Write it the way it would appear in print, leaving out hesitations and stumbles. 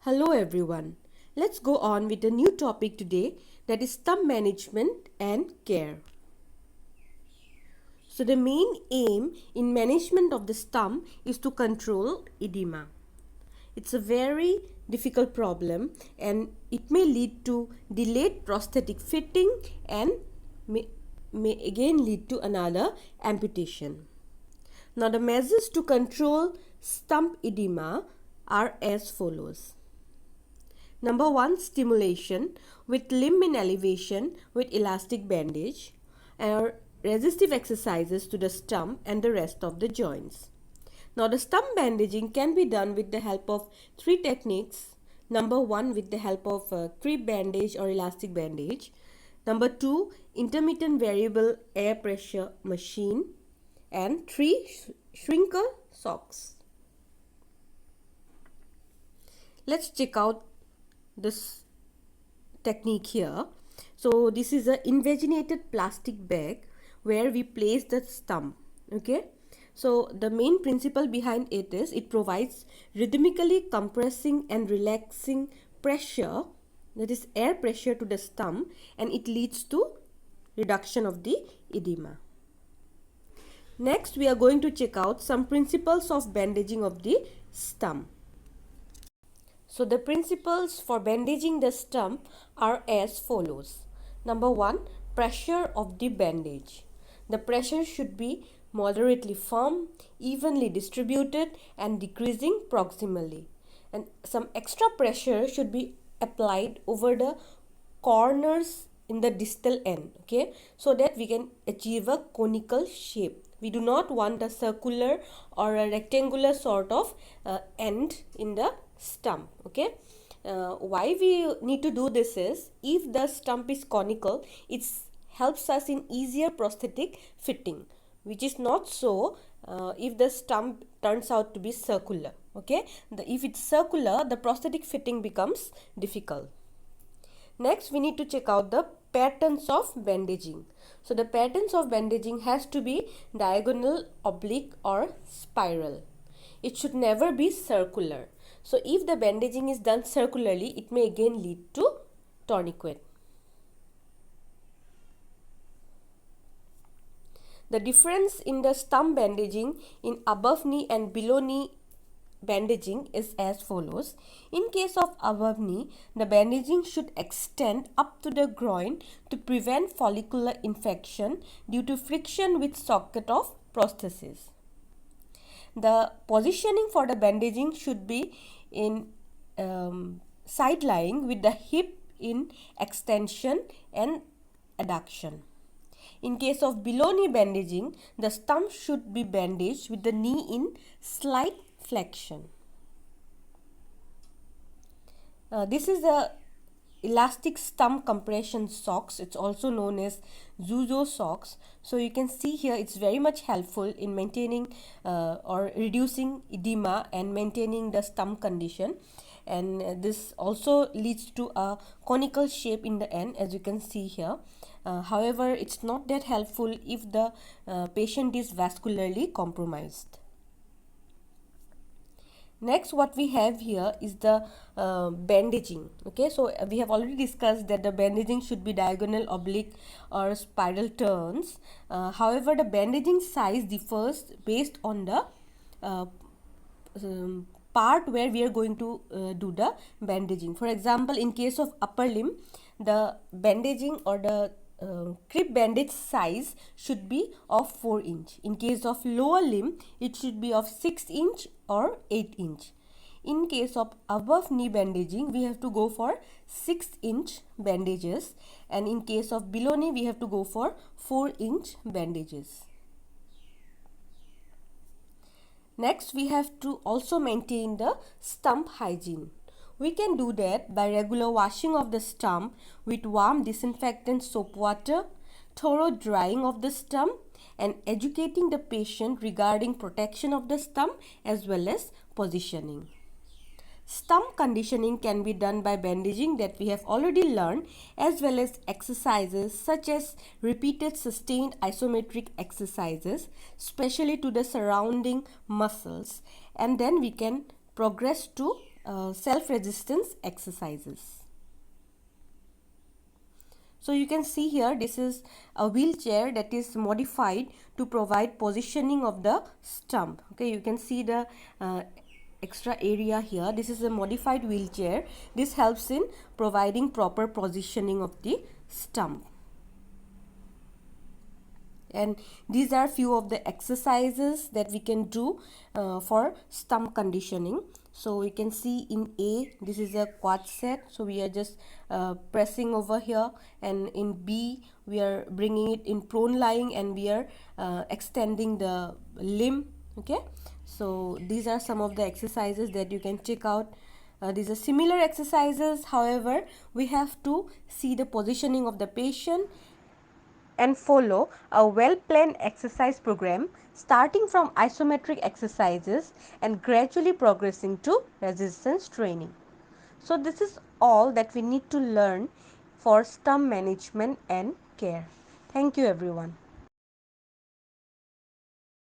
Hello everyone. Let's go on with a new topic today, that is stump management and care. So the main aim in management of the stump is to control edema. It's a very difficult problem and it may lead to delayed prosthetic fitting and may again lead to another amputation. Now the measures to control stump edema are as follows. Number 1, stimulation with limb in elevation with elastic bandage or resistive exercises to the stump and the rest of the joints. Now the stump bandaging can be done with the help of 3 techniques. Number 1, with the help of crib bandage or elastic bandage. Number 2, intermittent variable air pressure machine. And 3, shrinker socks. Let's check out this technique here. So this is an invaginated plastic bag where we place the stump. Okay, so the main principle behind it is it provides rhythmically compressing and relaxing pressure, that is air pressure, to the stump, and it leads to reduction of the edema. Next we are going to check out some principles of bandaging of the stump. So the principles for bandaging the stump are as follows. Number 1, pressure of the bandage. The pressure should be moderately firm, evenly distributed and decreasing proximally. And some extra pressure should be applied over the corners in the distal end, okay, so that we can achieve a conical shape. We do not want a circular or a rectangular sort of end in the stump. Okay, why we need to do this is, if the stump is conical, it helps us in easier prosthetic fitting, which is not so if the stump turns out to be circular. Okay, if it's circular, the prosthetic fitting becomes difficult. Next we need to check out the patterns of bandaging. So the patterns of bandaging has to be diagonal, oblique or spiral. It should never be circular. So if the bandaging is done circularly, it may again lead to tourniquet. The difference in the stump bandaging in above knee and below knee bandaging is as follows. In case of above knee, the bandaging should extend up to the groin to prevent follicular infection due to friction with socket of prosthesis. The positioning for the bandaging should be in side lying with the hip in extension and adduction. In case of below knee bandaging, the stump should be bandaged with the knee in slight flexion. This is a elastic stump compression socks. It's also known as Zuzo socks. So you can see here it's very much helpful in maintaining or reducing edema and maintaining the stump condition. And this also leads to a conical shape in the end, as you can see here. However, it's not that helpful if the patient is vascularly compromised. Next, what we have here is the bandaging. Okay, so we have already discussed that the bandaging should be diagonal, oblique or spiral turns. However, the bandaging size differs based on the part where we are going to do the bandaging. For example, in case of upper limb, the bandaging or the crib bandage size should be of 4 inch. In case of lower limb, it should be of 6 inch or 8 inch. In case of above knee bandaging, we have to go for 6 inch bandages, and in case of below knee, we have to go for 4 inch bandages. Next, we have to also maintain the stump hygiene. We can do that by regular washing of the stump with warm disinfectant soap water, thorough drying of the stump, and educating the patient regarding protection of the stump as well as positioning. Stump conditioning can be done by bandaging that we have already learned, as well as exercises such as repeated sustained isometric exercises, especially to the surrounding muscles, and then we can progress to self-resistance exercises. So you can see here, this is a wheelchair that is modified to provide positioning of the stump. Okay, you can see the extra area here. This is a modified wheelchair. This helps in providing proper positioning of the stump. And these are few of the exercises that we can do for stump conditioning. So we can see in A, this is a quad set, so we are just pressing over here, and in B we are bringing it in prone lying, and we are extending the limb. Okay, so these are some of the exercises that you can check out. These are similar exercises, however we have to see the positioning of the patient and follow a well-planned exercise program starting from isometric exercises and gradually progressing to resistance training. So this is all that we need to learn for stump management and care. Thank you everyone.